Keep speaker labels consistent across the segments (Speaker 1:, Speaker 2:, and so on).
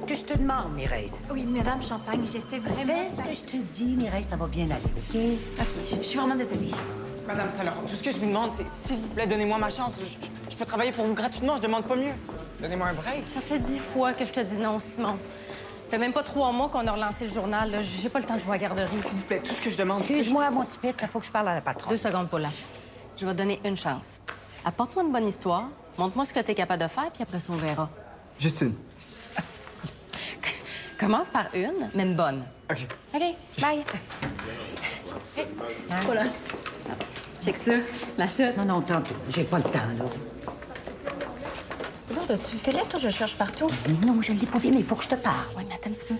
Speaker 1: ce que je te demande, Mireille.
Speaker 2: Oui, Madame Champagne, j'essaie vraiment...
Speaker 1: Fais ce que je te dis, Mireille, ça va bien aller, OK?
Speaker 2: OK, je suis vraiment désolée.
Speaker 3: Madame Saint-Laurent, tout ce que je vous demande, c'est s'il vous plaît, donnez-moi ma chance. Je peux travailler pour vous gratuitement, je demande pas mieux. Donnez-moi un break.
Speaker 4: Ça fait 10 fois que je te dis non, Simon. Ça fait même pas 3 mois qu'on a relancé le journal. J'ai pas le temps de jouer à la garderie.
Speaker 3: S'il vous plaît, tout ce que je demande...
Speaker 1: Excuse-moi, mon petit pit, il faut que je parle à la patronne.
Speaker 4: 2 secondes, Paula. Je vais te donner une chance. Apporte-moi une bonne histoire, montre-moi ce que tu es capable de faire, puis après ça, on verra.
Speaker 5: Juste une.
Speaker 4: Commence par une, mais une bonne.
Speaker 3: OK.
Speaker 4: OK, bye. Hey, Paula. Check ça, la chute.
Speaker 1: Non, non, tantôt. J'ai pas le temps, là.
Speaker 4: Non, t'as-tu Philippe, toi, je le cherche partout.
Speaker 1: Mais non, je l'ai pas vu, mais il faut que je te parle.
Speaker 4: Oui, mais attends un petit peu.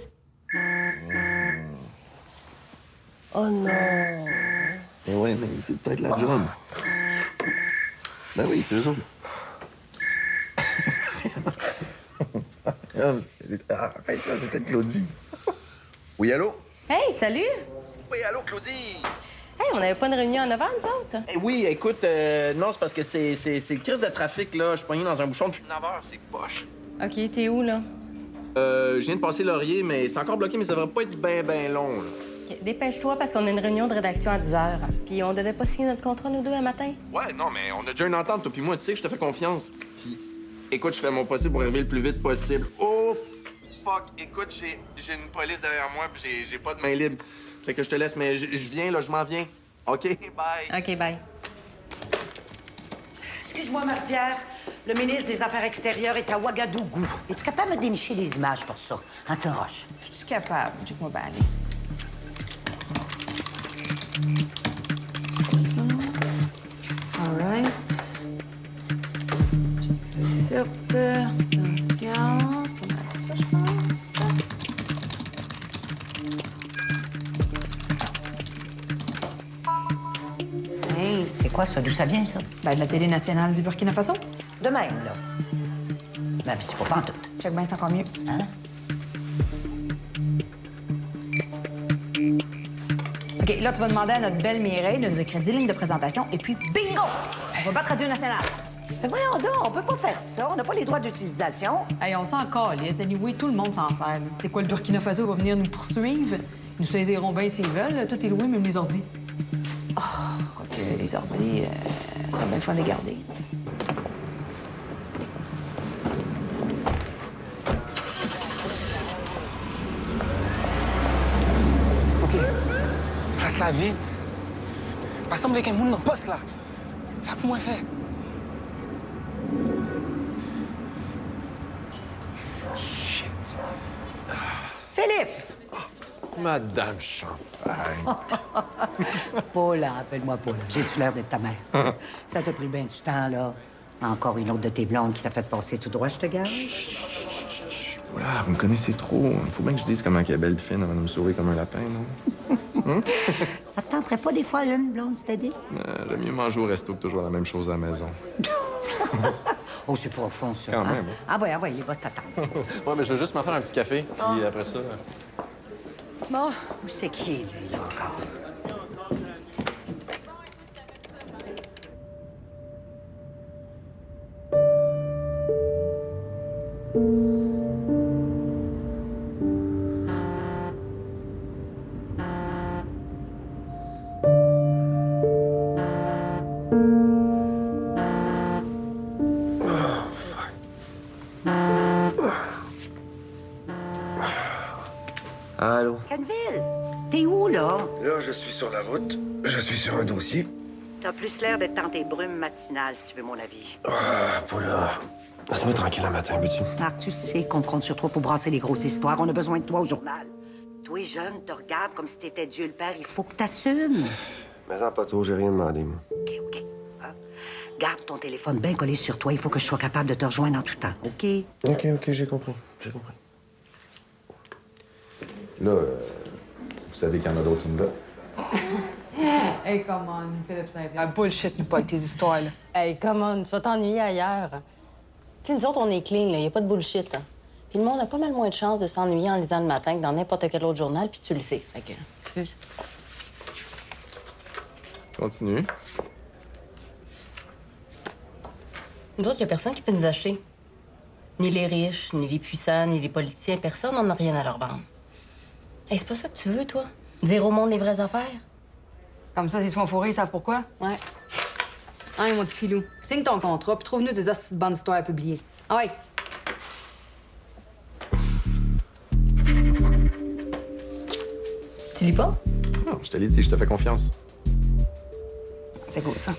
Speaker 1: Oh non.
Speaker 6: Mais ouais, mais c'est peut-être la job. Ben oui, c'est eux autres. Arrête, là, c'est peut-être Claudie. Oui, allô?
Speaker 4: Hey, salut!
Speaker 6: Oui, allô, Claudie?
Speaker 4: Hey, on n'avait pas une réunion à 9 h, nous autres?
Speaker 6: Eh oui, écoute, non, c'est parce que c'est le crise de trafic, là. Je suis pogné dans un bouchon depuis 9 h, c'est poche.
Speaker 4: OK, t'es où, là?
Speaker 6: Je viens de passer Laurier, mais c'est encore bloqué, mais ça devrait pas être ben long, là.
Speaker 4: OK, dépêche-toi parce qu'on a une réunion de rédaction à 10 h. Puis on devait pas signer notre contrat, nous deux, un matin?
Speaker 6: Ouais, non, mais on a déjà une entente, toi puis moi, tu sais que je te fais confiance. Puis, écoute, je fais mon possible pour arriver le plus vite possible. Oh, fuck! Écoute, j'ai une police derrière moi, puis j'ai pas de main libre. Fait que je te laisse, mais je viens, là, je m'en viens. OK, bye.
Speaker 4: OK, bye.
Speaker 1: Excuse-moi, Marie-Pierre. Le ministre des Affaires extérieures est à Ouagadougou. Es-tu capable de me dénicher des images pour ça? En te roche.
Speaker 7: Je suis capable. Check-moi bien aller. All right. Check ça ici. Attention. C'est pas mal ça, je pense. Hey.
Speaker 1: C'est quoi, ça? D'où ça vient, ça?
Speaker 7: Ben, de la télé nationale du Burkina Faso.
Speaker 1: De même, là. Ben, c'est pas pantoute.
Speaker 7: Check bien, c'est encore mieux.
Speaker 1: Hein?
Speaker 7: OK, là, tu vas demander à notre belle Mireille de nous écrire 10 lignes de présentation, et puis bingo! On va battre Radio Nationale.
Speaker 1: Mais voyons donc, on peut pas faire ça. On n'a pas les droits d'utilisation.
Speaker 7: Hey, on s'en calisse. Anyway, tout le monde s'en sert. C'est quoi, le Burkina Faso va venir nous poursuivre? Ils nous saisiront bien s'ils veulent. Là. Tout est loué, même les ordis. Oh, quoique les ordis, ça serait bien le fun de les garder.
Speaker 3: OK. Place-la vite. Pas semble qu'un monde dans le poste, là. Ça a pour moins fait.
Speaker 1: Philippe!
Speaker 6: Madame Champagne.
Speaker 1: Paula, appelle-moi Paula. J'ai-tu l'air d'être ta mère? Ça t'a pris bien du temps, là. Encore une autre de tes blondes qui t'a fait passer tout droit, je te garde.
Speaker 6: Voilà, vous me connaissez trop. Il faut bien que je dise comment elle est belle et fine avant de me sauver comme un lapin, non?
Speaker 1: Ça te tenterait pas des fois une blonde, c'est-à-dire?
Speaker 6: J'aime mieux manger au resto que toujours la même chose à la maison.
Speaker 1: Oh, c'est profond, ça.
Speaker 6: Quand
Speaker 1: hein?
Speaker 6: même, hein?
Speaker 1: Ah ouais, les boss t'attendent.
Speaker 6: Ouais, mais je vais juste m'en faire un petit café, puis après ça...
Speaker 1: Bon, où c'est qui est, lui, là, encore?
Speaker 6: Allô?
Speaker 1: Canville, t'es où, là?
Speaker 8: Là, je suis sur la route. Je suis sur un dossier.
Speaker 1: T'as plus l'air d'être dans tes brumes matinales, si tu veux mon avis.
Speaker 8: Ah, Paula. Laisse-moi tranquille un matin, veux-tu?
Speaker 1: Marc, tu sais qu'on compte sur toi pour brasser les grosses histoires. On a besoin de toi au journal. Toi, jeune, te regarde comme si t'étais Dieu le Père. Il faut que t'assumes.
Speaker 8: Mais en pas trop, j'ai rien demandé, moi.
Speaker 1: OK. Hein? Garde ton téléphone bien collé sur toi. Il faut que je sois capable de te rejoindre en tout temps, OK?
Speaker 8: OK, j'ai compris.
Speaker 6: Là, vous savez qu'il y en a d'autres qui me veulent.
Speaker 7: Hey, come on, Philippe Saint-Pierre. Bullshit, nous pas avec tes histoires, là.
Speaker 4: Hey, come on, tu vas t'ennuyer ailleurs. Tu sais, nous autres, on est clean, là. Y a pas de bullshit. Hein. Puis le monde a pas mal moins de chances de s'ennuyer en lisant le matin que dans n'importe quel autre journal, puis tu le sais. Fait que, excuse.
Speaker 6: Continue.
Speaker 4: Nous autres, y a personne qui peut nous acheter. Ni les riches, ni les puissants, ni les politiciens, personne n'en a rien à leur vendre. Hey, c'est pas ça que tu veux, toi? Dire au monde les vraies affaires?
Speaker 7: Comme ça, s'ils se font fourrer, ils savent pourquoi?
Speaker 4: Ouais.
Speaker 7: Hein, mon petit filou, signe ton contrat, puis trouve-nous des hosties de bandes d'histoires à publier. Ah ouais.
Speaker 4: Tu lis pas?
Speaker 6: Non, je te l'ai dit, je te fais confiance.
Speaker 7: C'est cool, ça.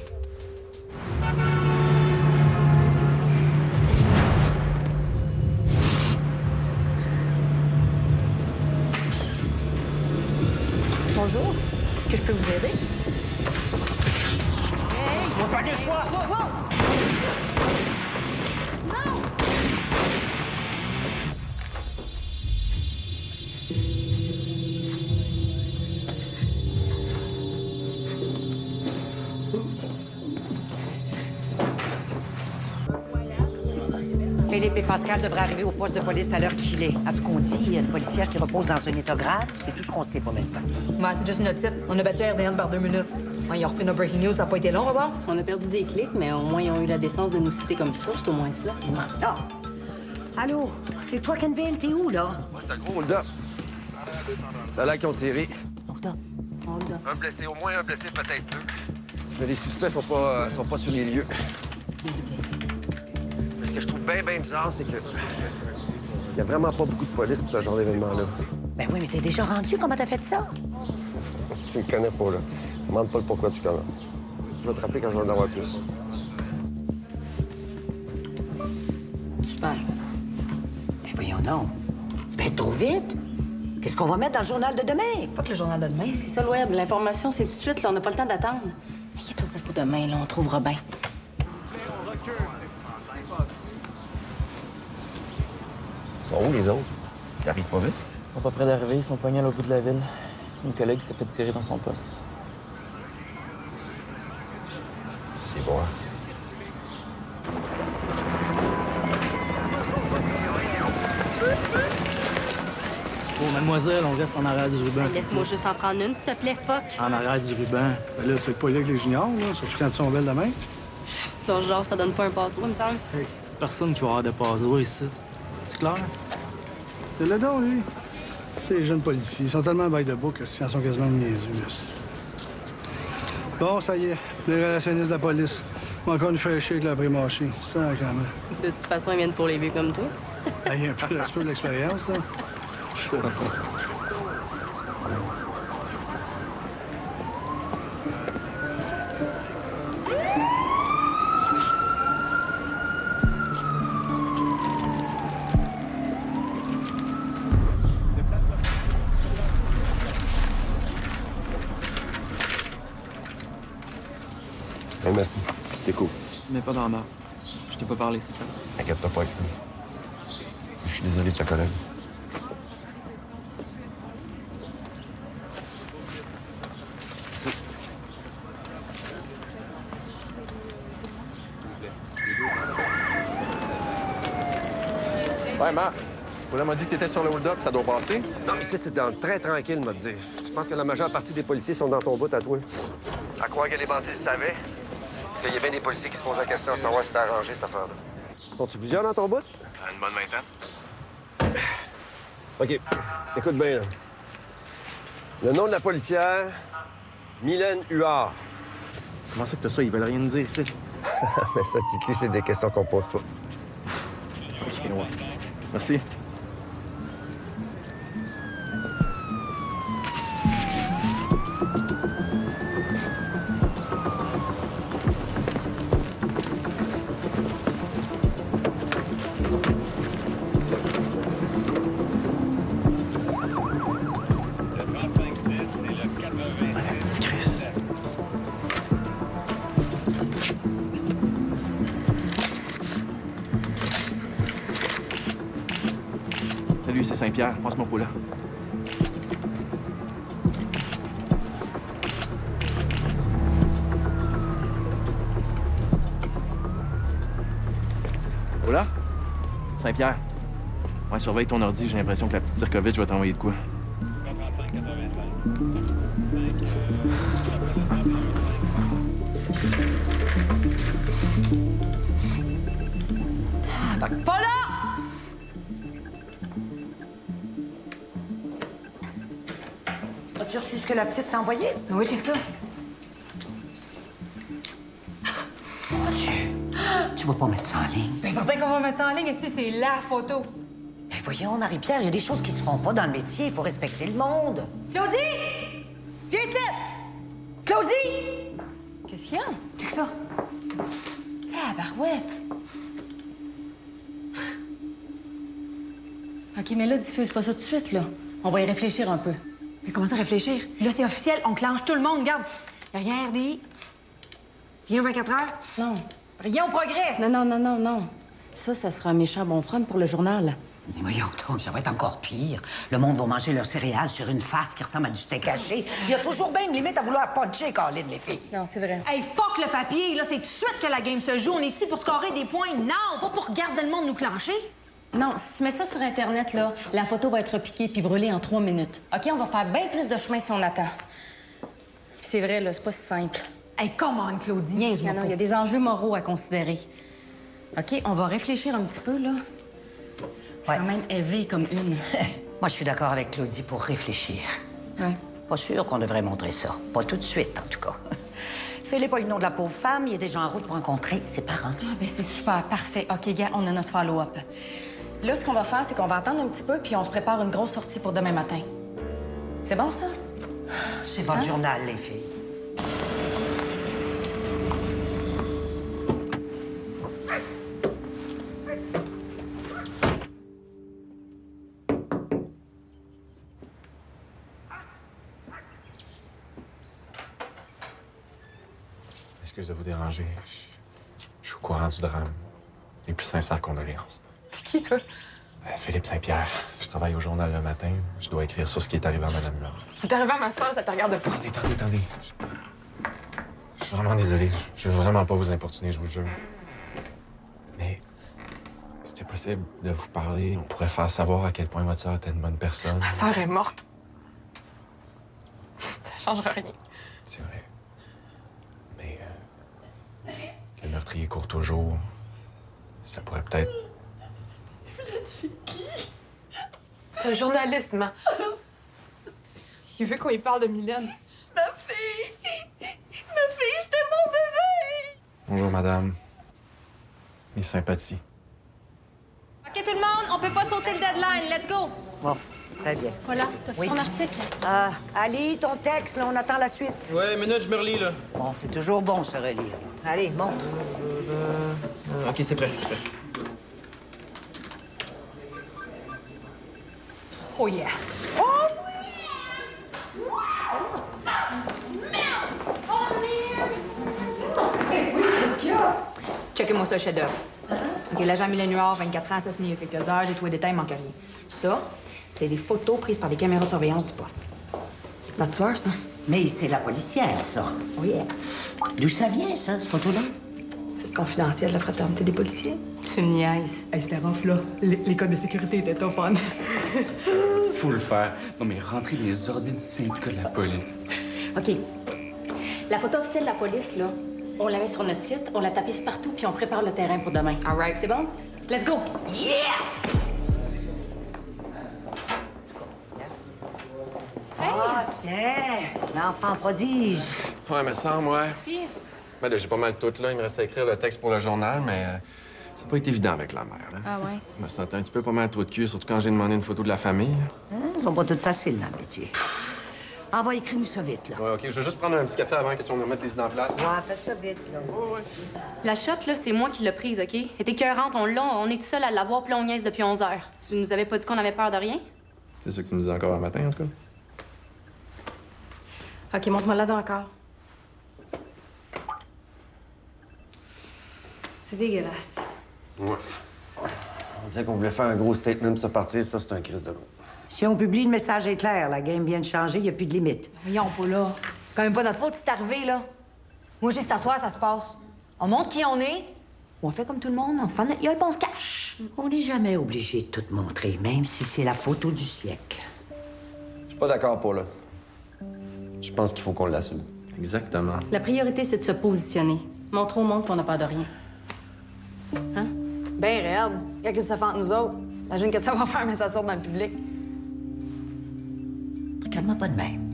Speaker 4: Bonjour. Est-ce que je peux vous aider?
Speaker 1: Philippe et Pascal devraient arriver au poste de police à l'heure qu'il est. À ce qu'on dit, il y a une policière qui repose dans un état grave. C'est tout ce qu'on sait pour l'instant.
Speaker 7: Ouais, c'est juste notre site. On a battu RDN par 2 minutes. Ouais, ils ont repris nos breaking news, ça n'a pas été long, hasard?
Speaker 4: On a perdu des clics, mais au moins, ils ont eu la décence de nous citer comme source, c'est au moins ça.
Speaker 1: Ah! Allô? C'est toi, Kenville? T'es où, là?
Speaker 8: Moi, c'est un gros hold-up. Ça a l'air qu'ils ont tiré.
Speaker 1: Hold up.
Speaker 8: Un blessé, au moins un blessé, peut-être deux. Mais les suspects sont pas sur les lieux. Mais ce que je trouve bien bizarre, c'est que... il y a vraiment pas beaucoup de police pour ce genre d'événement-là.
Speaker 1: Ben oui, mais t'es déjà rendu. Comment t'as fait ça?
Speaker 8: Tu me connais pas, là. Demande pas le pourquoi tu connais. Je vais te rappeler quand je vais en avoir plus.
Speaker 4: Super.
Speaker 1: Ben voyons donc. Tu peux être trop vite. Qu'est-ce qu'on va mettre dans le journal de demain?
Speaker 7: Pas que le journal de demain,
Speaker 4: C'est ça, le web. L'information, c'est tout de suite, là. On n'a pas le temps d'attendre. Inquiète-toi pas pour demain, là. On trouvera bien.
Speaker 8: Ils sont où, les autres? Ils arrivent pas vite?
Speaker 5: Ils sont pas près d'arriver, ils sont poignés à l'autre bout de la ville. Une collègue s'est fait tirer dans son poste.
Speaker 8: C'est bon.
Speaker 5: Oh, mademoiselle, on reste en arrière du ruban.
Speaker 2: Laisse-moi juste en prendre une, s'il te plaît, fuck.
Speaker 5: En arrière du ruban.
Speaker 9: Ben là, c'est pas là avec les juniors, là, surtout quand ils sont belles de main.
Speaker 2: Ton genre, ça donne pas un passe-droit, il me semble.
Speaker 5: Hey, personne qui va avoir de passe-droit ici. C'est clair?
Speaker 9: C'est là donc, lui. C'est les jeunes policiers. Ils sont tellement by the book qu'ils sont quasiment niaiseux, là. Bon, ça y est. Les relationnistes de la police vont encore nous faire chier avec leur pré-marché. Ça, quand même.
Speaker 2: De toute façon, ils viennent pour les vieux comme toi.
Speaker 9: Il y a un peu de l'expérience, ça.
Speaker 8: Hey, merci. T'es cool.
Speaker 5: Tu mets pas dans la marre. Je t'ai pas parlé, c'est clair.
Speaker 8: Inquiète-toi pas avec ça. Je suis désolé de ta collègue.
Speaker 6: Ouais, Marc. Paula m'a dit que t'étais sur le hold-up, ça doit passer.
Speaker 8: Non, ici, c'est très tranquille, m'a dit. Je pense que la majeure partie des policiers sont dans ton bout à toi. À croire que les bandits le savaient. Parce qu'il y a bien des policiers qui se posent la question à savoir si c'est arrangé, cette affaire-là. Sont-tu plusieurs dans ton bout?
Speaker 6: Une bonne vingtaine.
Speaker 8: OK. Écoute bien, là. Le nom de la policière, Mylène Huard.
Speaker 6: Comment ça que t'as ça? Ils veulent rien nous dire ici.
Speaker 8: Mais ça, TQ, c'est des questions qu'on pose pas.
Speaker 6: OK, ouais. Merci. Salut, c'est Saint-Pierre. Passe-moi Paula. Paula? Saint-Pierre. Ouais, surveille ton ordi. J'ai l'impression que la petite Circovitch va t'envoyer de quoi.
Speaker 7: Paula!
Speaker 1: As-tu reçu ce que la petite t'a envoyé?
Speaker 7: Oui, j'ai ça.
Speaker 1: Mon Dieu! Tu vas pas mettre ça en ligne?
Speaker 7: Bien certain qu'on va mettre ça en ligne, ici, c'est la photo.
Speaker 1: Ben voyons, Marie-Pierre, il y a des choses qui se font pas dans le métier. Il faut respecter le monde.
Speaker 7: Claudie! Viens ici! Claudie!
Speaker 4: Qu'est-ce qu'il y a?
Speaker 7: Check ça.
Speaker 4: Tabarouette! OK, mais là, diffuse pas ça tout de suite, là. On va y réfléchir un peu.
Speaker 7: Mais comment ça réfléchir? Là, c'est officiel, on clenche tout le monde, regarde. Y a rien RDI. Rien 24 heures.
Speaker 4: Non.
Speaker 7: Rien, on progresse.
Speaker 4: Non. Ça sera un méchant bon front pour le journal.
Speaker 1: Mais voyons, Tom, ça va être encore pire. Le monde va manger leurs céréales sur une face qui ressemble à du steak haché. Il y a toujours bien une limite à vouloir puncher, Caroline, les filles.
Speaker 4: Non, c'est vrai.
Speaker 7: Hey, fuck le papier, là, c'est tout de suite que la game se joue. On est ici pour scorer des points. Non, pas pour regarder le monde nous clencher.
Speaker 4: Non, si tu mets ça sur Internet, là, la photo va être piquée puis brûlée en 3 minutes. OK, on va faire bien plus de chemin si on attend. Puis c'est vrai, là, c'est pas si simple.
Speaker 7: Hey, comment, Claudie? Niaise-moi
Speaker 4: Non, il y a des enjeux moraux à considérer. OK, on va réfléchir un petit peu, là. C'est quand même élevé comme une.
Speaker 1: Moi, je suis d'accord avec Claudie pour réfléchir.
Speaker 4: Ouais.
Speaker 1: Pas sûr qu'on devrait montrer ça. Pas tout de suite, en tout cas. Philippe a eu le nom de la pauvre femme. Il est déjà en route pour rencontrer ses parents.
Speaker 4: Ah, ben c'est super, parfait. OK, gars, on a notre follow-up. Là, ce qu'on va faire, c'est qu'on va attendre un petit peu, puis on se prépare une grosse sortie pour demain matin. C'est bon, ça?
Speaker 1: C'est votre journal, les filles.
Speaker 10: Excuse de vous déranger. Je suis au courant du drame. Les plus sincères condoléances.
Speaker 7: C'est qui, toi?
Speaker 10: Philippe Saint-Pierre. Je travaille au journal le matin. Je dois écrire sur ce qui est arrivé à Mme Huard.
Speaker 7: Ce qui est arrivé à ma soeur, ça te regarde pas.
Speaker 10: Attendez. Je suis vraiment désolé. Je veux vraiment pas vous importuner, je vous jure. Mais si c'était possible de vous parler, on pourrait faire savoir à quel point votre sœur était une bonne personne.
Speaker 7: Ma sœur est morte. Ça changera rien.
Speaker 10: C'est vrai. Mais le meurtrier court toujours. Ça pourrait peut-être...
Speaker 7: C'est qui? C'est un journaliste, ma. Il veut qu'on y parle de Mylène.
Speaker 11: Ma fille! Ma fille, c'était mon bébé!
Speaker 10: Bonjour, madame. Mes sympathies.
Speaker 4: OK, tout le monde, on peut pas sauter le deadline. Let's go!
Speaker 1: Bon, très bien.
Speaker 4: Voilà, t'as fait ton article?
Speaker 1: Ali, ton texte, là, on attend la suite.
Speaker 5: Ouais, minute, je me relis, là.
Speaker 1: Bon, c'est toujours bon, se relire. Allez, montre.
Speaker 5: OK, c'est prêt.
Speaker 7: Oh yeah!
Speaker 1: Oh oui! Qu'est-ce qu'il y a?
Speaker 7: Checkez-moi ça, chef-d'œuvre. OK, l'agent Mylène Huard, 24 ans, assassiné il y a quelques heures. J'ai trouvé des détails, il manque rien. Ça, c'est des photos prises par des caméras de surveillance du poste. La tueur, ça?
Speaker 1: Mais c'est la policière, ça.
Speaker 7: Oh yeah!
Speaker 1: D'où ça vient, ça, cette photo-là?
Speaker 7: C'est confidentiel de la fraternité des policiers.
Speaker 4: Tu me niaises.
Speaker 7: Hey, c'était rough, là. Les codes de sécurité étaient tough, hein?
Speaker 12: Faut le faire. Non, mais rentrer les ordis du syndicat de la police.
Speaker 4: OK. La photo officielle de la police, là, on la met sur notre site, on la tapisse partout, puis on prépare le terrain pour demain.
Speaker 7: All right.
Speaker 4: C'est bon? Let's go!
Speaker 1: Yeah! Ah, tiens! L'enfant prodige.
Speaker 6: Ouais, mais ça, moi...
Speaker 4: Puis,
Speaker 6: Ben là, j'ai pas mal tout, là. Il me reste à écrire le texte pour le journal, mais ça n'a pas été évident avec la mère, là.
Speaker 4: ah ouais?
Speaker 6: Je me sentais un petit peu pas mal trop de cul, surtout quand j'ai demandé une photo de la famille.
Speaker 1: Ils sont pas toutes faciles dans le métier. Envoie écrire-nous ça vite, là.
Speaker 6: Ouais, OK, je vais juste prendre un petit café avant, question de mettre les idées en place.
Speaker 1: Ouais, fais ça vite, là.
Speaker 2: La shot, là, c'est moi qui l'ai prise, OK? Elle était écœurante, on est tout seul à l'avoir, puis là, on niaise depuis 11 heures. Tu nous avais pas dit qu'on avait peur de rien?
Speaker 6: C'est ça que tu me disais encore un matin, en tout cas.
Speaker 4: OK, montre-moi là encore.
Speaker 7: C'est dégueulasse.
Speaker 8: Ouais. On disait qu'on voulait faire un gros statement pour se partir. Ça, c'est un crise de gros.
Speaker 1: Si on publie, le message est clair. La game vient de changer, il n'y a plus de limite.
Speaker 7: Voyons, pas là. C'est quand même pas notre faute si c'est arrivé, là. Moi, juste t'asseoir, ça se passe. On montre qui on est, ou on fait comme tout le monde, on fait notre gueule, puis on se cache.
Speaker 1: On n'est jamais obligé de tout montrer, même si c'est la photo du siècle.
Speaker 8: Je suis pas d'accord, Paula. Je pense qu'il faut qu'on l'assume.
Speaker 6: Exactement.
Speaker 4: La priorité, c'est de se positionner. Montrer au monde qu'on n'a peur de rien. Hein?
Speaker 7: Ben raide. Qu'est-ce que ça fait entre nous autres? Imagine que ça va faire, mais ça sort dans le public.
Speaker 1: Calme-moi pas de même.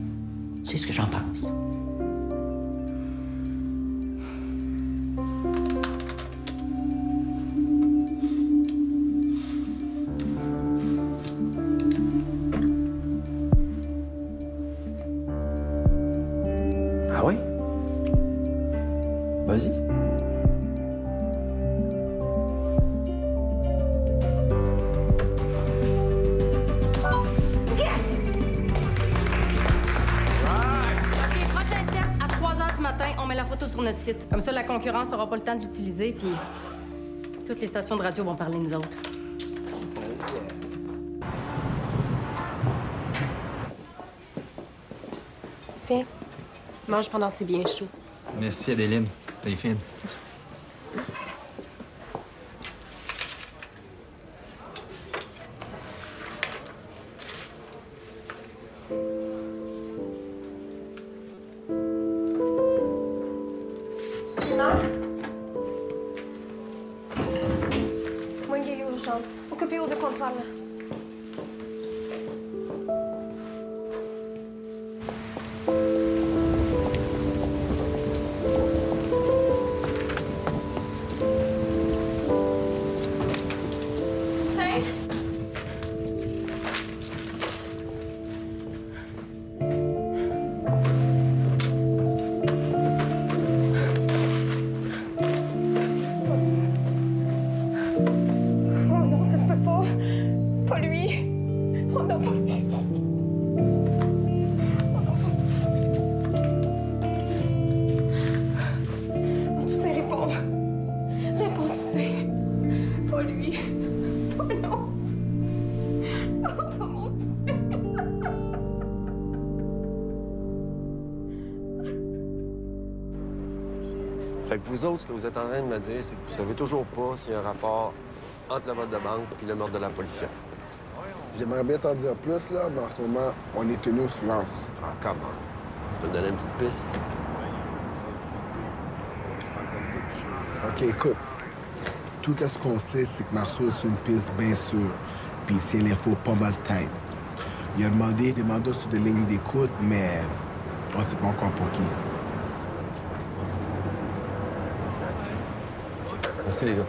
Speaker 1: Tu sais ce que j'en pense.
Speaker 8: Ah oui? Vas-y.
Speaker 4: Sur notre site. Comme ça, la concurrence n'aura pas le temps de l'utiliser, puis toutes les stations de radio vont parler de nous autres. Tiens, mange pendant que c'est bien chaud.
Speaker 5: Merci, Adéline. T'es fine.
Speaker 11: Occupez-vous de comptoir, là.
Speaker 8: Fait que vous autres, ce que vous êtes en train de me dire, c'est que vous savez toujours pas s'il y a un rapport entre le vol de banque et le meurtre de la policière.
Speaker 13: J'aimerais bien t'en dire plus, là, mais en ce moment, on est tenu au silence.
Speaker 8: Ah, comment? Tu peux me donner une petite piste?
Speaker 13: OK, écoute. Tout ce qu'on sait, c'est que Marceau est sur une piste bien sûre, puis c'est l'info pas mal tête. Il a demandé des mandats sur des lignes d'écoute, mais on sait pas encore pour qui.
Speaker 8: Merci, les gars.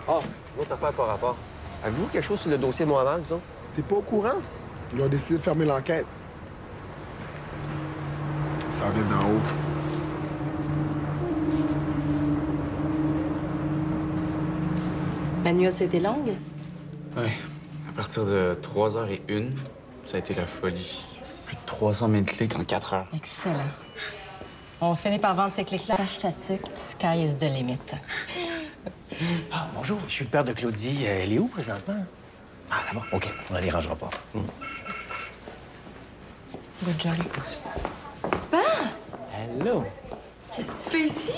Speaker 8: Ah, l'autre affaire par rapport. Avez-vous quelque chose sur le dossier Mohamed, disons?
Speaker 13: T'es pas au courant? Ils ont décidé de fermer l'enquête. Ça vient d'en haut.
Speaker 4: La nuit a-tu été longue?
Speaker 12: Oui. À partir de 3h01, ça a été la folie. Plus de 300 000 clics en 4 heures.
Speaker 4: Excellent. On finit par vendre ces clics-là. Tâche tatuc, sky is the limit.
Speaker 14: Ah, bonjour, je suis le père de Claudie. Elle est où présentement? Ah, d'abord, OK, on ne les rangera pas.
Speaker 4: Good job.
Speaker 14: Merci.
Speaker 11: Papa!
Speaker 14: Hello!
Speaker 11: Qu'est-ce que tu fais ici?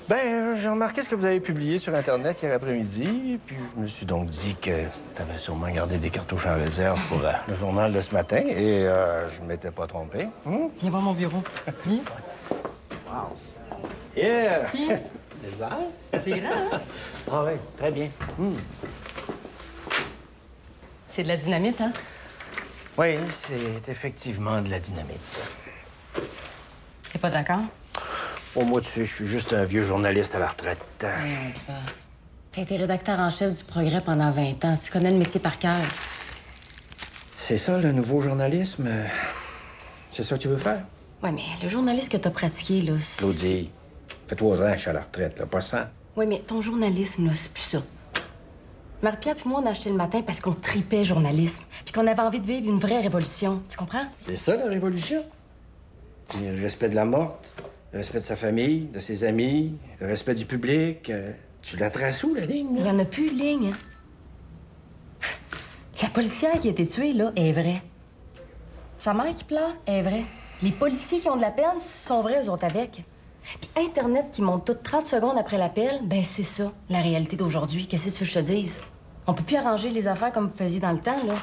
Speaker 14: Ben, j'ai remarqué ce que vous avez publié sur Internet hier après-midi, puis je me suis donc dit que tu avais sûrement gardé des cartouches en réserve pour le journal de ce matin, et je m'étais pas trompé.
Speaker 4: Viens voir mon bureau. Viens.
Speaker 14: Wow! Yeah!
Speaker 4: Viens.
Speaker 14: Des airs?
Speaker 4: C'est grand, hein?
Speaker 14: Ah oui, très bien.
Speaker 4: C'est de la dynamite, hein?
Speaker 14: Oui, c'est effectivement de la dynamite.
Speaker 4: T'es pas d'accord?
Speaker 14: Pour moi, tu sais, je suis juste un vieux journaliste à la retraite.
Speaker 4: T'as été rédacteur en chef du Progrès pendant 20 ans. Tu connais le métier par cœur.
Speaker 14: C'est ça, le nouveau journalisme? C'est ça que tu veux faire?
Speaker 4: Oui, mais le journalisme que t'as pratiqué, là...
Speaker 14: Claudie, ça fait 3 ans que je suis à la retraite, là, pas 100.
Speaker 4: Oui, mais ton journalisme, là, c'est plus ça. Marie-Pierre puis moi, on a acheté le matin parce qu'on tripait journalisme, puis qu'on avait envie de vivre une vraie révolution. Tu comprends?
Speaker 14: C'est ça, la révolution? Le respect de la morte, le respect de sa famille, de ses amis, le respect du public. Tu la traces où, la ligne?
Speaker 4: Il y en a plus de ligne. Hein? La policière qui a été tuée, là, est vraie. Sa mère qui pleure est vraie. Les policiers qui ont de la peine sont vrais, eux autres, avec. Puis Internet qui monte tout 30 secondes après l'appel, ben c'est ça, la réalité d'aujourd'hui. Qu'est-ce que tu veux que je te dise? On peut plus arranger les affaires comme vous faisiez dans le temps, là.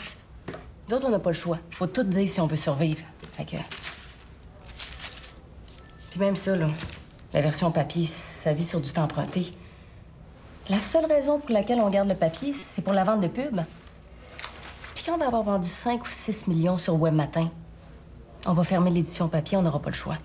Speaker 4: Nous autres, on n'a pas le choix. Faut tout dire si on veut survivre. Fait que... Puis même ça, là, la version papier, ça vit sur du temps emprunté. La seule raison pour laquelle on garde le papier, c'est pour la vente de pub. Puis quand on va avoir vendu 5 ou 6 millions sur Web Matin, on va fermer l'édition papier, on n'aura pas le choix.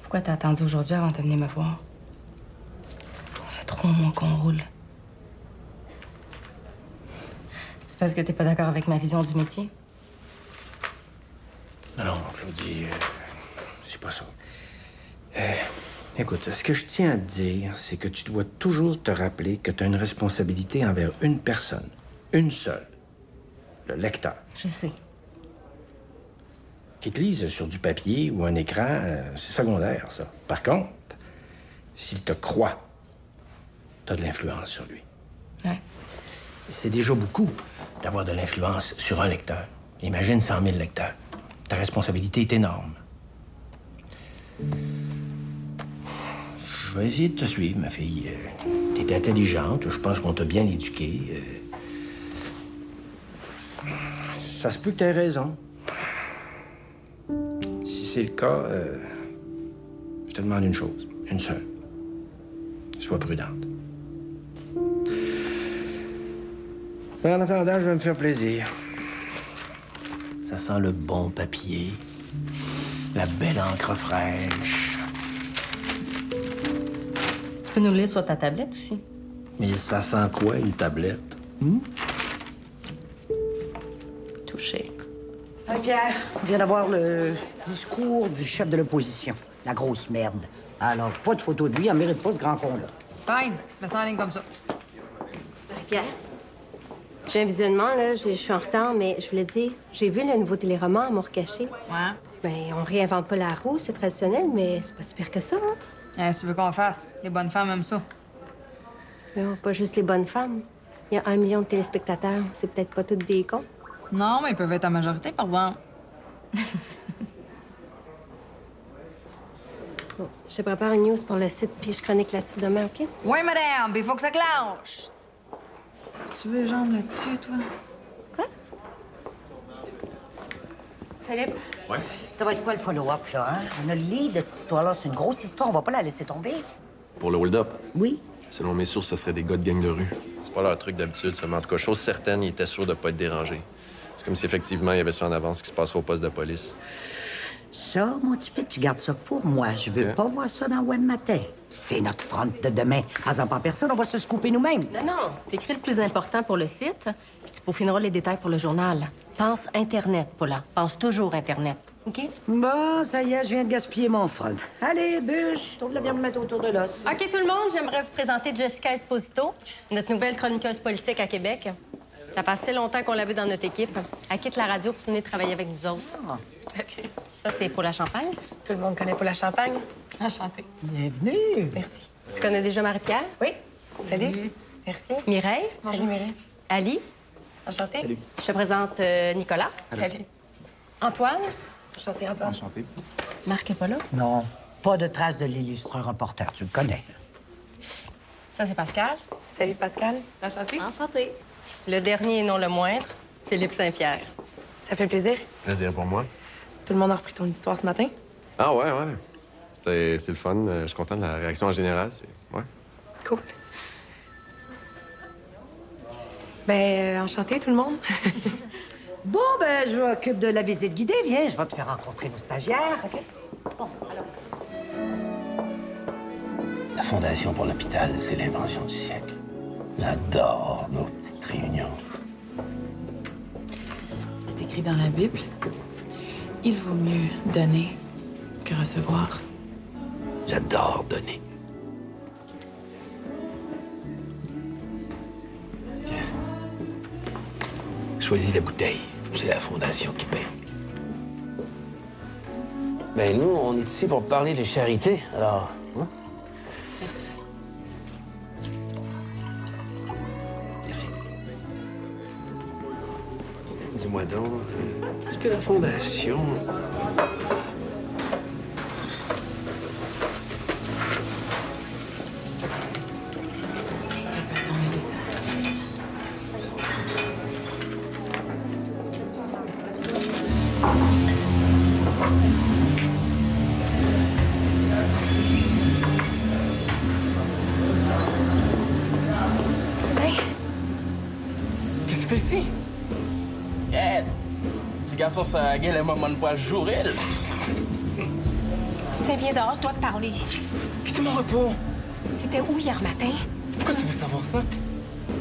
Speaker 4: Pourquoi t'as attendu aujourd'hui avant de venir me voir? Ça fait 3 mois qu'on roule. C'est parce que t'es pas d'accord avec ma vision du métier?
Speaker 14: Non, Claudie, c'est pas ça. Écoute, ce que je tiens à te dire, c'est que tu dois toujours te rappeler que tu as une responsabilité envers une personne. Une seule. Le lecteur.
Speaker 4: Je sais.
Speaker 14: Qu'il te lise sur du papier ou un écran, c'est secondaire, ça. Par contre, s'il te croit, t'as de l'influence sur lui.
Speaker 4: Ouais.
Speaker 14: C'est déjà beaucoup d'avoir de l'influence sur un lecteur. Imagine 100 000 lecteurs. Ta responsabilité est énorme. Je vais essayer de te suivre, ma fille. T'es intelligente, je pense qu'on t'a bien éduquée. Ça se peut que t'aies raison. Si c'est le cas, je te demande une chose, une seule. Sois prudente. En attendant, je vais me faire plaisir. Ça sent le bon papier, la belle encre fraîche.
Speaker 4: Tu peux nous le lire sur ta tablette aussi.
Speaker 14: Mais ça sent quoi, une tablette?
Speaker 4: Touché.
Speaker 1: Hey Pierre, on vient d'avoir le discours du chef de l'opposition. La grosse merde. Alors, pas de photo de lui, elle mérite pas ce grand con-là.
Speaker 7: Fine, je me sens en ligne comme ça.
Speaker 15: Regarde. J'ai un visionnement, là. Je suis en retard, mais je voulais dire, j'ai vu le nouveau téléroman à Montrecaché.
Speaker 7: Ouais.
Speaker 15: Ben, on réinvente pas la roue, c'est traditionnel, mais c'est pas si pire que ça, hein?
Speaker 7: Qu'est-ce que tu veux qu'on fasse? Les bonnes femmes aiment ça.
Speaker 15: Non, pas juste les bonnes femmes. Il y a 1 million de téléspectateurs. C'est peut-être pas toutes des cons.
Speaker 7: Non, mais ils peuvent être en majorité, par exemple.
Speaker 15: Bon, je te prépare une news pour le site, puis je chronique là-dessus demain, OK?
Speaker 7: Oui, madame, il faut que ça clenche. Tu veux les jambes là-dessus, toi?
Speaker 1: Philippe?
Speaker 6: Ouais?
Speaker 1: Ça va être quoi le follow-up, là, hein? On a le lead de cette histoire-là. C'est une grosse histoire. On va pas la laisser tomber.
Speaker 6: Pour le hold-up?
Speaker 1: Oui.
Speaker 6: Selon mes sources, ce serait des gars de gang de rue. C'est pas leur truc d'habitude, seulement en tout cas, chose certaine, ils étaient sûrs de pas être dérangés. C'est comme si effectivement, il y avait ça en avance qui se passerait au poste de police.
Speaker 1: Ça, mon petit Pete, tu gardes ça pour moi. Je veux pas voir ça dans Web Matin. C'est notre front de demain. Pas en personne, on va se scooper nous-mêmes.
Speaker 4: Non, non. T'écris le plus important pour le site, puis tu peaufineras les détails pour le journal. Pense Internet, Paula. Pense toujours Internet. OK?
Speaker 1: Bon, ça y est, je viens de gaspiller mon front. Allez, bûche, trouve la viande de mettre autour de l'os.
Speaker 4: OK, tout le monde, j'aimerais vous présenter Jessica Esposito, notre nouvelle chroniqueuse politique à Québec. Ça fait assez longtemps qu'on l'a vue dans notre équipe. Elle quitte la radio pour venir travailler avec nous autres.
Speaker 15: Salut.
Speaker 4: Ça, c'est Paula Champagne.
Speaker 15: Tout le monde connaît Paula Champagne.
Speaker 4: Enchantée.
Speaker 1: Bienvenue.
Speaker 15: Merci.
Speaker 4: Tu connais déjà Marie-Pierre?
Speaker 15: Oui. Salut. Merci.
Speaker 4: Mireille?
Speaker 15: Bonjour, Mireille.
Speaker 4: Ali?
Speaker 15: Enchantée.
Speaker 5: Salut.
Speaker 4: Je te présente Nicolas.
Speaker 15: Salut.
Speaker 4: Antoine?
Speaker 15: Enchantée, Antoine.
Speaker 5: Enchanté.
Speaker 4: Marc est pas là?
Speaker 1: Non, pas de trace de l'illustre reporter, tu le connais.
Speaker 4: Ça, c'est Pascal.
Speaker 15: Salut, Pascal. Enchantée.
Speaker 4: Enchantée. Le dernier et non le moindre, Philippe Saint-Pierre.
Speaker 15: Ça fait plaisir.
Speaker 6: Plaisir pour moi.
Speaker 15: Tout le monde a repris ton histoire ce matin.
Speaker 6: Ah ouais. C'est le fun. Je suis content de la réaction en général. Ouais.
Speaker 15: Cool. Ben, enchanté, tout le monde.
Speaker 1: Bon, ben, je m'occupe de la visite guidée. Viens, je vais te faire rencontrer nos stagiaires. OK? Bon, alors ici, c'est ça.
Speaker 16: La Fondation pour l'hôpital, c'est l'invention du siècle. J'adore nos petites réunions.
Speaker 17: C'est écrit dans la Bible. Il vaut mieux donner que recevoir.
Speaker 16: J'adore donner. Choisis la bouteille. C'est la Fondation qui paye. Ben, nous, on est ici pour parler de charité, alors... Hein? Merci. Dis-moi donc, est-ce que la Fondation...
Speaker 14: sauce à la gueule, elle m'a pas le jour, elle.
Speaker 4: Tiens, viens dehors, je dois te parler.
Speaker 14: Quittez mon repos.
Speaker 4: T'étais où hier matin?
Speaker 14: Pourquoi tu veux savoir ça?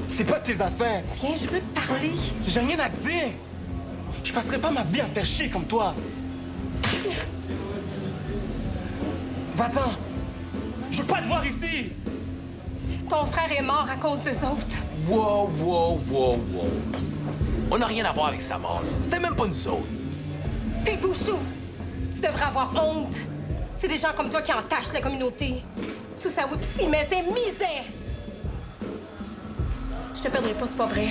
Speaker 14: C'est pas tes affaires.
Speaker 4: Viens, je veux te parler.
Speaker 14: J'ai rien à te dire. Je passerai pas ma vie à te faire chier comme toi. Va-t'en. Je veux pas te voir ici.
Speaker 4: Ton frère est mort à cause d'eux autres.
Speaker 14: Wow. On n'a rien à voir avec sa mort, là. C'était même pas nous autres.
Speaker 4: Puis Bouchou, tu devrais avoir honte. C'est des gens comme toi qui entachent la communauté. Tout ça, oui, pis mais c'est misère. Je te perdrai pas, c'est pas vrai.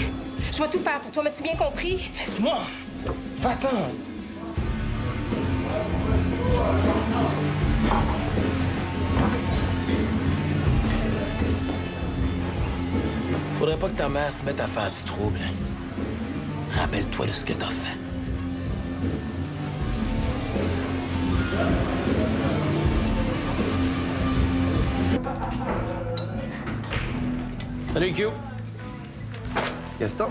Speaker 4: Je vais tout faire pour toi, m'as-tu bien compris?
Speaker 14: Laisse-moi. Va-t'en.
Speaker 16: Faudrait pas que ta mère se mette à faire du trouble. Rappelle-toi de ce que t'as fait.
Speaker 14: Salut, Q.
Speaker 8: Gaston?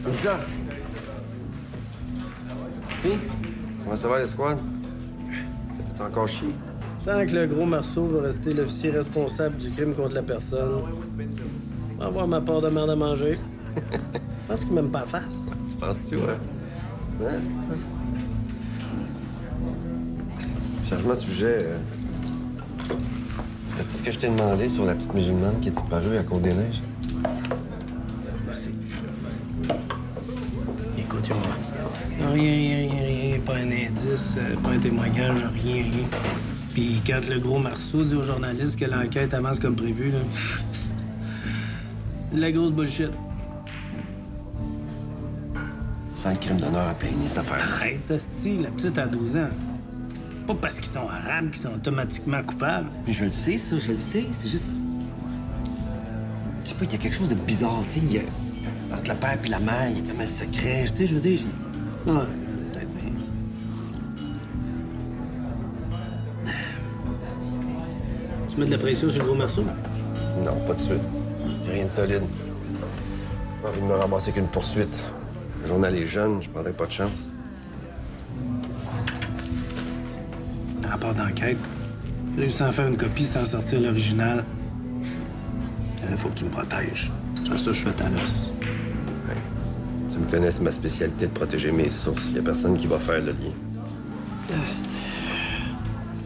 Speaker 8: Lisa? Puis, comment ça va, l'escouade? T'as-tu encore chier?
Speaker 18: Tant que le gros Marceau va rester l'officier responsable du crime contre la personne, je vais avoir ma part de merde à manger. Je pense qu'il m'aime pas la face.
Speaker 8: Tu penses-tu, ouais? Hein? Changement de sujet. T'as-tu ce que je t'ai demandé sur la petite musulmane qui est disparue à Côte-des-Neiges?
Speaker 18: Merci. Écoute, rien. Pas un indice, pas un témoignage, rien. Puis quand le gros Marceau dit aux journalistes que l'enquête avance comme prévu, là, de la grosse bullshit.
Speaker 8: C'est un crime d'honneur à plaigner, cette affaire.
Speaker 18: Arrête, hostie, la petite a 12 ans. Pas parce qu'ils sont arabes qu'ils sont automatiquement coupables.
Speaker 8: Mais je le sais, ça, je le sais. C'est juste... Je sais pas, il y a quelque chose de bizarre, tu sais. Entre le père et la mère, il y a comme un secret, tu sais, je veux dire...
Speaker 18: Ouais, peut-être bien. Tu mets de la pression sur le gros Marceau?
Speaker 8: Non, pas de suite. J'ai rien de solide. J'ai envie de me ramasser qu'une poursuite. Le journal est jeune, je prendrai pas de chance.
Speaker 18: Rapport d'enquête. J'ai réussi à en faire une copie sans sortir l'original. Il faut que tu me protèges. C'est ça, je fais ta noce.
Speaker 8: Ouais. Tu me connais, c'est ma spécialité de protéger mes sources. Il y a personne qui va faire le lien.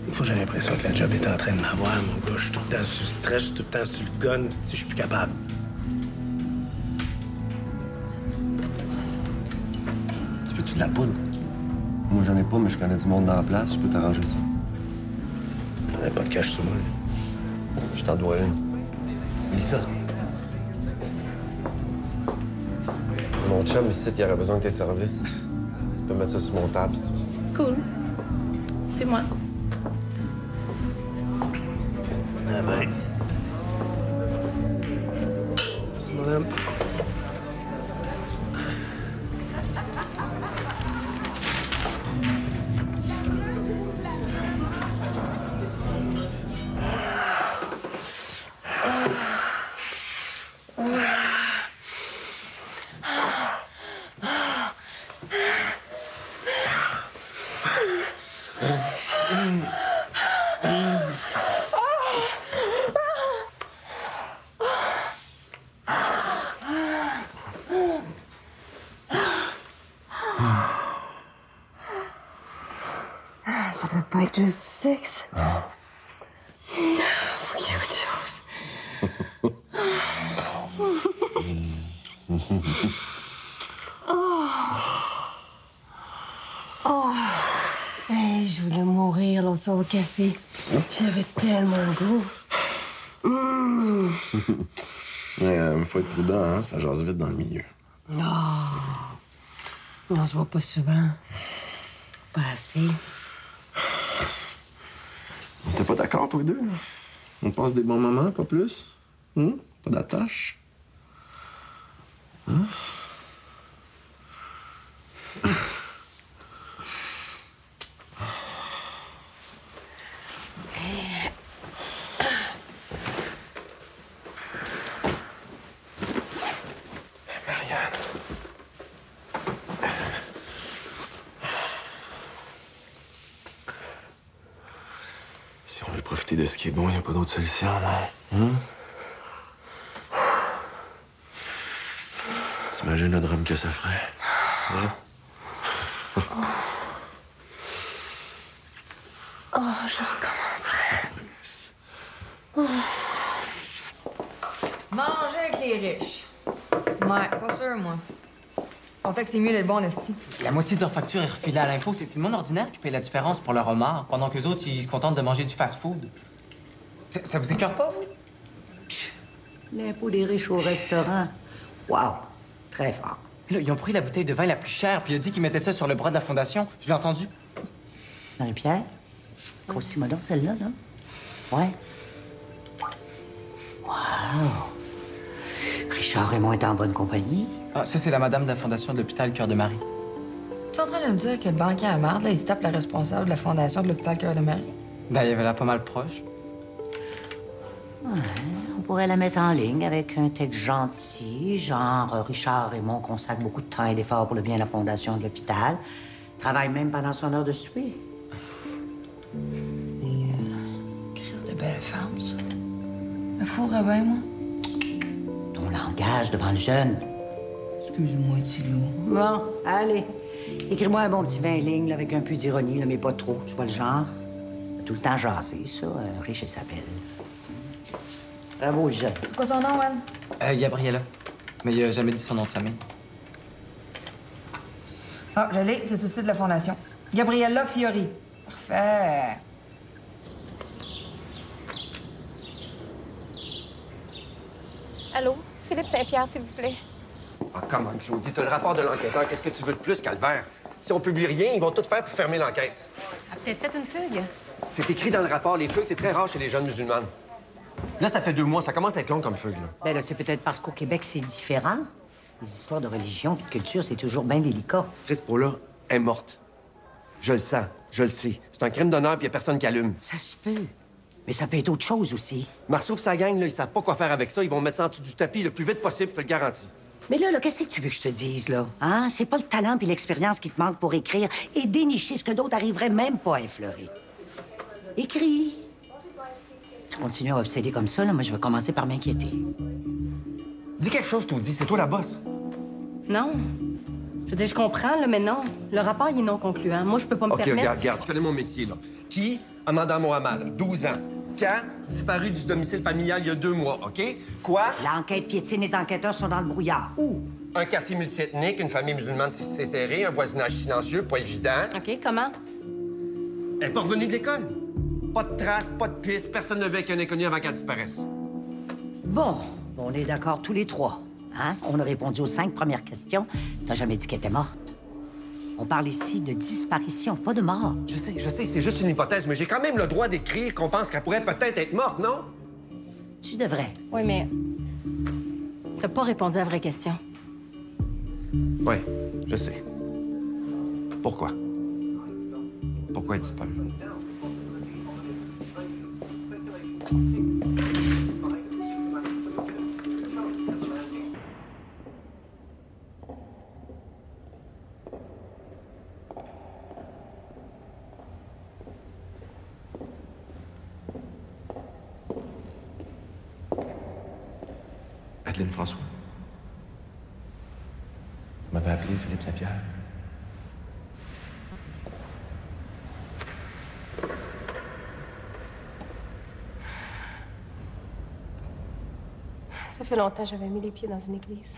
Speaker 18: Une fois, j'ai l'impression que la job est en train de m'avoir, mon gars. Je suis tout le temps sous stress, je suis tout le temps sur le gun. Je suis plus capable.
Speaker 8: Tu veux-tu de la poudre? Moi, j'en ai pas, mais je connais du monde dans la place. Je peux t'arranger ça.
Speaker 18: J'en ai pas de cash sur moi.
Speaker 8: Je t'en dois une. Lisa. Mon chum ici, il aurait besoin de tes services. Tu peux mettre ça sur mon table. Si tu veux.
Speaker 17: Cool. Suis-moi.
Speaker 18: Ah ben. Merci, madame.
Speaker 11: Ça peut pas être juste du sexe. Faut qu'il y ait autre chose. Oh. Hey, je voulais mourir l'autre soir au café. J'avais tellement le goût.
Speaker 10: Faut être prudent, hein? Ça jase vite dans le milieu.
Speaker 11: Oh. On se voit pas souvent. Pas assez.
Speaker 10: T'es pas d'accord, toi deux? On passe des bons moments, pas plus? Pas d'attache? Hein? Si on veut profiter de ce qui est bon, il n'y a pas d'autre solution, non? T'imagines le drame que ça ferait? Hein?
Speaker 11: Oh, je recommencerai.
Speaker 7: Manger avec les riches. Ouais, pas sûr, moi. Ton texte est mieux d'être bon, Lestie.
Speaker 5: La moitié de leur facture est refilée à l'impôt. C'est le monde ordinaire qui paye la différence pour leur homard, pendant qu'eux autres, ils se contentent de manger du fast-food. Ça vous écœure pas, vous?
Speaker 1: L'impôt des riches au restaurant. Wow, très fort.
Speaker 5: Là, ils ont pris la bouteille de vin la plus chère, puis il a dit qu'ils mettaient ça sur le bras de la fondation. Je l'ai entendu.
Speaker 1: Marie-Pierre, grossis-moi donc celle-là, là. Ouais. Wow. Richard Raymond est en bonne compagnie.
Speaker 5: Ah, ça, c'est la madame de la fondation de l'hôpital Cœur-de-Marie.
Speaker 7: Tu es en train de me dire que le banquier à marde, là, il se tape la responsable de la fondation de l'hôpital Cœur-de-Marie?
Speaker 5: Ben, il avait l'air pas mal proche.
Speaker 1: Ouais, on pourrait la mettre en ligne avec un texte gentil, genre Richard Raymond consacre beaucoup de temps et d'efforts pour le bien de la fondation de l'hôpital. Travaille même pendant son heure de souper.
Speaker 7: Crise de belle femme, ça. Le fourrait bien, moi.
Speaker 1: Ton langage devant le jeune.
Speaker 7: Excuse-moi, Tilou.
Speaker 1: Bon, allez. Écris-moi un bon petit 20 lignes là, avec un peu d'ironie, là, mais pas trop. Tu vois le genre? Tout le temps jasé, ça. Riche et s'appelle. Bravo, le jeune.
Speaker 7: C'est quoi son nom, Anne?
Speaker 5: Gabriella. Mais il a jamais dit son nom de famille.
Speaker 7: Ah, je l'ai. C'est ceci de la fondation. Gabriella Fiori. Parfait.
Speaker 15: Allô? Philippe Saint-Pierre, s'il vous plaît.
Speaker 8: Ah, comment, Claudie? T'as le rapport de l'enquêteur. Qu'est-ce que tu veux de plus, Calvaire? Si on publie rien, ils vont tout faire pour fermer l'enquête.
Speaker 2: A peut-être fait une fugue.
Speaker 8: C'est écrit dans le rapport. Les fugues, c'est très rare chez les jeunes musulmanes. Là, ça fait 2 mois. Ça commence à être long comme fugue, là.
Speaker 1: Ben là, c'est peut-être parce qu'au Québec, c'est différent. Les histoires de religion et de culture, c'est toujours bien délicat.
Speaker 8: Chris Paula est morte. Je le sens. Je le sais. C'est un crime d'honneur, puis il a personne qui allume.
Speaker 1: Ça se peut. Mais ça peut être autre chose aussi.
Speaker 8: Marceau et sa gang, là, ils savent pas quoi faire avec ça. Ils vont mettre ça en dessous du tapis le plus vite possible, je te le garantis.
Speaker 1: Mais là, qu'est-ce que tu veux que je te dise, là? Hein? C'est pas le talent puis l'expérience qui te manque pour écrire et dénicher ce que d'autres arriveraient même pas à effleurer. Écris. Tu continues à obséder comme ça, là, moi, je vais commencer par m'inquiéter.
Speaker 8: Dis quelque chose, je te dis. C'est toi la bosse.
Speaker 2: Non. Je veux dire, je comprends, là, mais non. Le rapport, il est non concluant. Moi, je peux pas me
Speaker 8: OK,
Speaker 2: permettre...
Speaker 8: regarde. Je connais mon métier, là. Qui? Amanda Mohamed, 12 ans. Quand? Disparu du domicile familial il y a 2 mois, OK? Quoi?
Speaker 1: L'enquête piétine, les enquêteurs sont dans le brouillard. Où?
Speaker 8: Un quartier multiethnique, une famille musulmane tissée serrée, un voisinage silencieux, pas évident.
Speaker 2: OK, comment?
Speaker 8: Elle est pas revenue de l'école. Pas de traces, pas de pistes, personne ne veut avec un inconnu avant qu'elle disparaisse.
Speaker 1: Bon, on est d'accord tous les 3. Hein? On a répondu aux 5 premières questions. T'as jamais dit qu'elle était morte. On parle ici de disparition, pas de mort.
Speaker 8: Je sais, c'est juste une hypothèse, mais j'ai quand même le droit d'écrire qu'on pense qu'elle pourrait peut-être être morte, non?
Speaker 1: Tu devrais.
Speaker 2: Oui, mais... T'as pas répondu à la vraie question.
Speaker 8: Oui, je sais. Pourquoi? Pourquoi elle disparaît?
Speaker 10: Adeline François. Vous m'avez appelé Philippe Saint-Pierre.
Speaker 15: Ça fait longtemps que j'avais mis les pieds dans une église.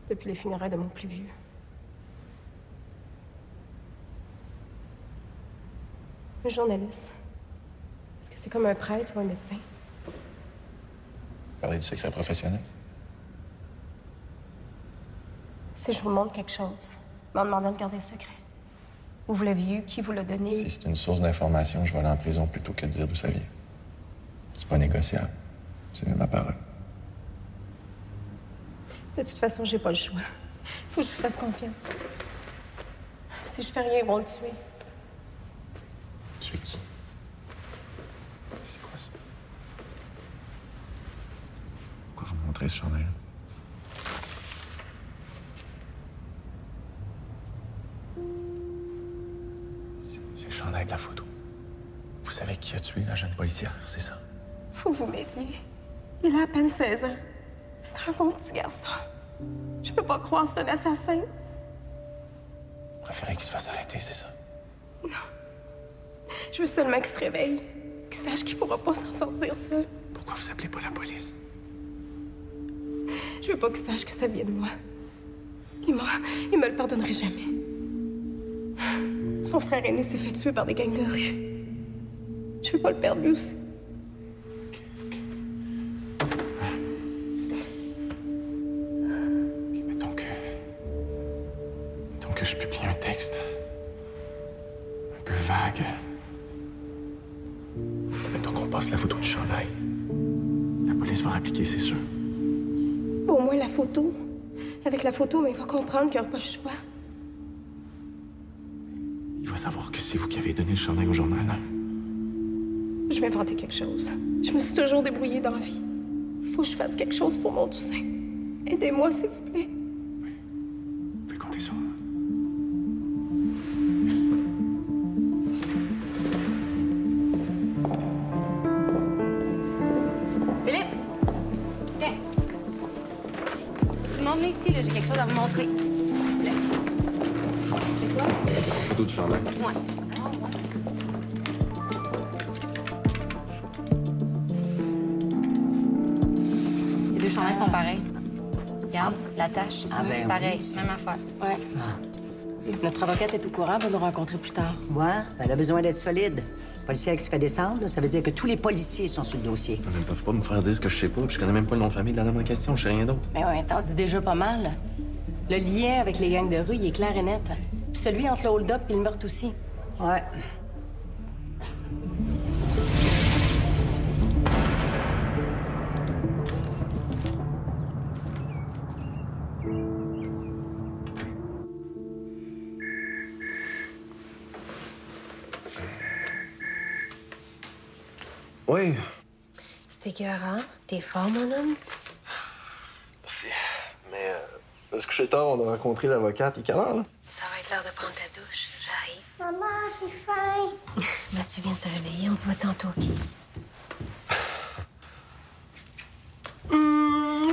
Speaker 15: Depuis les funérailles de mon plus vieux. Un journaliste. Est-ce que c'est comme un prêtre ou un médecin?
Speaker 10: Parler du secret professionnel.
Speaker 15: Si je vous montre quelque chose, m'en demandant de garder le secret. Où vous l'avez eu, qui vous l'a donné?
Speaker 10: Si c'est une source d'information, je vais aller en prison plutôt que de dire d'où ça vient. C'est pas négociable. C'est ma parole.
Speaker 15: De toute façon, j'ai pas le choix. Faut que je vous fasse confiance. Si je fais rien, ils vont le tuer.
Speaker 10: Tuer qui? C'est quoi ça? Pourquoi vous me montrez ce chandail? C'est le chandail de la photo. savez qui a tué la jeune policière, c'est ça?
Speaker 15: Faut que vous m'aidiez. Il a à peine 16 ans. C'est un bon petit garçon. Je peux pas croire que c'est un assassin.
Speaker 10: Vous préférez qu'il se fasse arrêter, c'est ça?
Speaker 15: Non. Je veux seulement qu'il se réveille. Qu'il sache qu'il pourra pas s'en sortir seul.
Speaker 10: Pourquoi vous appelez pas la police?
Speaker 15: Je veux pas qu'il sache que ça vient de moi. Il me le pardonnerait jamais. Son frère aîné s'est fait tuer par des gangs de rue. Je veux pas le perdre lui aussi.
Speaker 10: Mettons que je publie un texte. Un peu vague. Mettons qu'on passe la photo du chandail. La police va répliquer, c'est sûr.
Speaker 15: Au moins la photo. Avec la photo, mais il va comprendre qu'il n'y aura pas le choix.
Speaker 10: Il va savoir que c'est vous qui avez donné le chandail au journal, là.
Speaker 15: Je vais inventer quelque chose. Je me suis toujours débrouillée dans la vie. Faut que je fasse quelque chose pour mon Toussaint. Aidez-moi, s'il vous plaît.
Speaker 10: Vous pouvez compter sur moi. Merci.
Speaker 2: Philippe! Tiens. Vous m'emmenez ici, là. J'ai quelque chose à vous montrer. S'il vous plaît. C'est quoi?
Speaker 10: Photo du chandail.
Speaker 2: Ouais. Les deux chandails sont pareils. Regarde, la tache.
Speaker 1: Ah ben
Speaker 2: pareil,
Speaker 1: oui.
Speaker 2: même affaire.
Speaker 4: Ouais. Notre avocate est au courant, va nous rencontrer plus tard.
Speaker 1: Ouais, elle a besoin d'être solide. Policière qui se fait descendre, là, ça veut dire que tous les policiers sont sur le dossier.
Speaker 10: Ils ne peuvent pas me faire dire ce que je sais pas, puis je connais même pas le nom de famille de la dame en question, je sais rien d'autre.
Speaker 4: Mais ouais, t'en dis déjà pas mal. Le lien avec les gangs de rue, il est clair et net. Puis celui entre le hold-up et le meurtre aussi.
Speaker 1: Ouais.
Speaker 8: Oui.
Speaker 15: C'est écœurant. T'es fort, mon homme?
Speaker 8: Merci. Mais est-ce que chez tard, on a rencontré l'avocate? Il est quelle heure, là?
Speaker 15: Ça va être l'heure de prendre ta douche. J'arrive.
Speaker 11: Maman, j'ai faim.
Speaker 15: Bah, tu viens de se réveiller. On se voit tantôt, OK?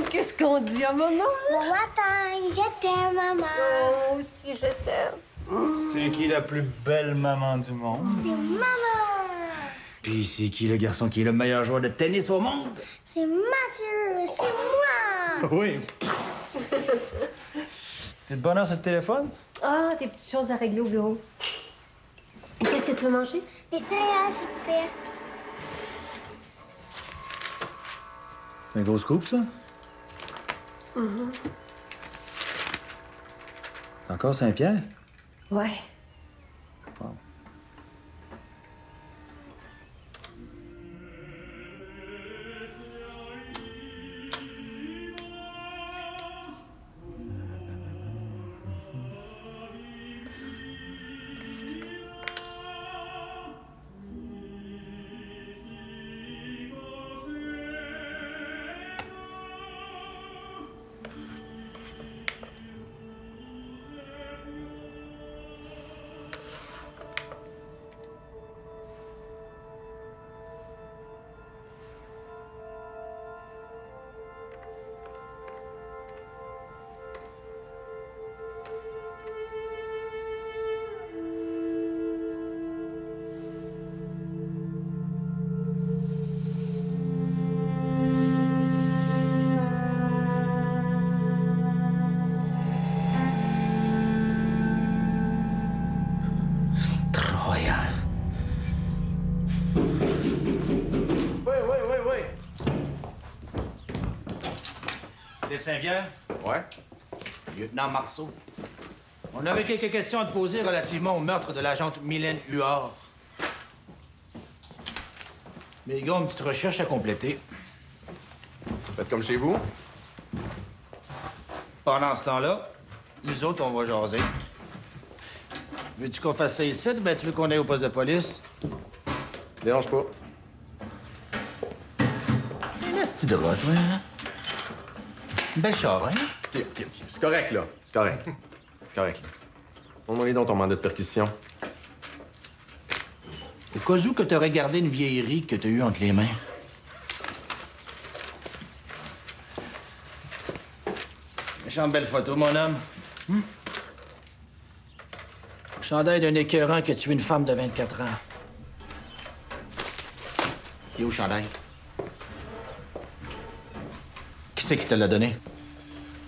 Speaker 11: Qu'est-ce qu'on dit à maman? Bon matin, je t'aime, maman. Moi aussi, je t'aime.
Speaker 18: C'est qui la plus belle maman du monde?
Speaker 11: C'est maman.
Speaker 18: Puis c'est qui le garçon qui est le meilleur joueur de tennis au monde?
Speaker 11: C'est Mathieu. C'est moi.
Speaker 18: Oui. T'es de bonne heure sur le téléphone?
Speaker 15: Ah, des petites choses à régler au bureau. Qu'est-ce que tu veux manger?
Speaker 11: Des céréales, s'il vous plaît.
Speaker 18: C'est un gros scoop, ça? Encore Saint-Pierre?
Speaker 15: Ouais.
Speaker 18: Wow.
Speaker 19: Philippe Saint-Pierre?
Speaker 6: Ouais?
Speaker 19: Lieutenant Marceau. On avait quelques questions à te poser relativement au meurtre de l'agente Mylène Huard. Mais gars, une petite recherche à compléter.
Speaker 6: Faites comme chez vous?
Speaker 19: Pendant ce temps-là, nous autres, on va jaser. Veux-tu qu'on fasse ça ici ou ben tu veux qu'on aille au poste de police?
Speaker 6: Dérange pas.
Speaker 19: Qu'est-ce que tu droit, toi, hein? Une belle char, hein?
Speaker 6: OK. C'est correct, là. C'est correct. C'est correct. Montre-moi les dons ton mandat de perquisition.
Speaker 19: Au cas où que t'aurais gardé une vieillerie que t'as eue entre les mains. Méchante belle photo, mon homme. Chandail d'un écœurant qui a tué une femme de 24 ans. Il est où le chandail? Qui c'est qui te l'a donné?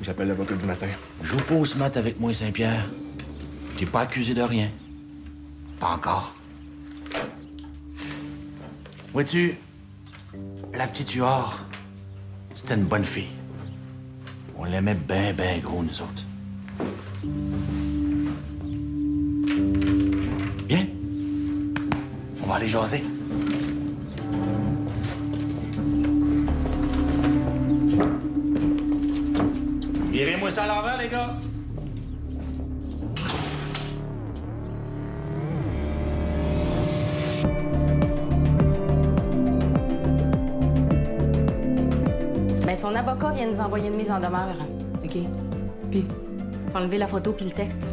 Speaker 10: J'appelle l'avocat du matin.
Speaker 19: Joue pas au SMAT avec moi, Saint-Pierre. T'es pas accusé de rien. Pas encore. Vois-tu, la petite Huard, c'était une bonne fille. On l'aimait ben, ben gros, nous autres. Viens. On va aller jaser. Virez-moi ça à l'envers, les gars.
Speaker 4: Ben, son avocat vient nous envoyer une mise en demeure.
Speaker 7: OK. Puis?
Speaker 4: Faut enlever la photo puis le texte.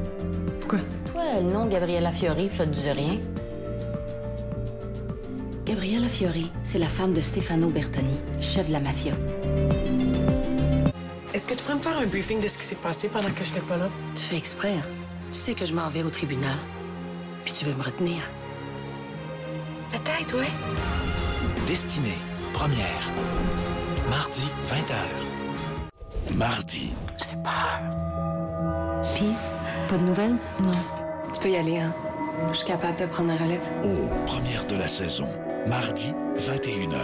Speaker 7: Pourquoi?
Speaker 4: Toi, le nom Gabriella Fiori, ça te dit rien? Gabriella Fiori, c'est la femme de Stefano Bertoni, chef de la mafia.
Speaker 20: Est-ce que tu pourrais me faire un briefing de ce qui s'est passé pendant que j'étais pas là?
Speaker 11: Tu fais exprès, hein? Tu sais que je m'en vais au tribunal. Puis tu veux me retenir.
Speaker 20: Peut-être, ouais.
Speaker 21: Destinée, première. Mardi, 20h. Mardi.
Speaker 11: J'ai peur. Puis, pas de nouvelles?
Speaker 20: Non. Tu peux y aller, hein? Je suis capable de prendre la relève.
Speaker 21: Aux premières de la saison. Mardi, 21h.